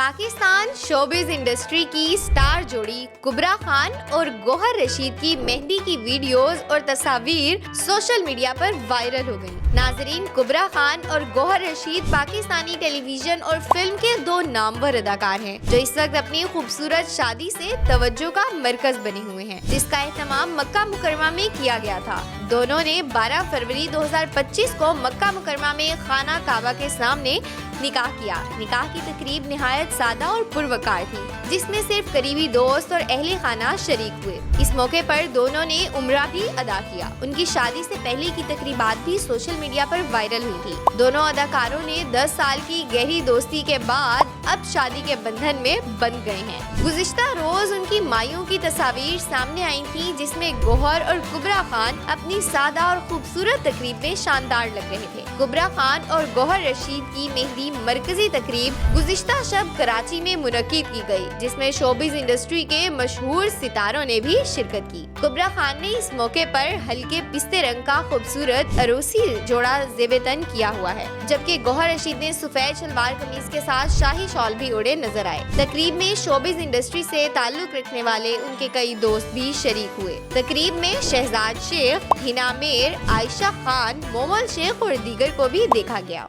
Pakistan showbiz industry की star जोड़ी कुबरा खान और गौहर रशीद की मेहंदी की वीडियोस और तस्वीर सोशल मीडिया पर वायरल हो गई। नाजरीन, कुबरा खान और गौहर रशीद पाकिस्तानी टेलीविजन और फिल्म के दो नामवर अदाकार हैं, जो इस वक्त अपनी खूबसूरत शादी से तवज्जो का मरकज बने हुए हैं, जिसका एहतमाम मक्का मुकरमा में किया गया था। दोनों ने 12 फरवरी 2025 को मक्का मुकरमा में खाना काबा के सामने निकाह किया। निकाह की तकरीब निहायत सादा और पुरवकार थी, जिसमें सिर्फ करीबी दोस्त और अहले खाना शरीक हुए। इस मौके पर दोनों ने उम्रा भी अदा किया। उनकी शादी से पहले की तकरीबात भी सोशल मीडिया पर वायरल हुई थी। दोनों अदाकारों ने 10 साल की गहरी दोस्ती के बाद अब शादी के बंधन में बंध गए हैं। गुज़िश्ता रोज उनकी मायूं की तस्वीर सामने आई थी, जिसमें गौहर और कुबरा खान अपनी सादा और खूबसूरत तकरीब में शानदार लग रहे थे। कुबरा खान और गौहर रशीद की मेहंदी मरकजी तकरीब गुज़िश्ता शब कराची में मुनक्किद की गई, जिसमें शोबिज इंडस्ट्री के मशहूर सितारों ने भी शिरकत की। कुबरा खान ने इस मौके पर हल्के पिस्ते रंग का खूबसूरत अरोसी जोड़ा ज़ेब-ए-तन किया हुआ है, जबकि गौहर रशीद ने सफेद शलवार कमीज के साथ शाही शॉल भी ओढ़े नजर आए। तकरीब में शोबिज इंडस्ट्री से ताल्लुक रखने वाले उनके कई दोस्त भी शरीक हुए। तकरीब में शहजाद शेख, हिना मीर, आयशा खान, मोमल शेख और दीगर को भी देखा गया।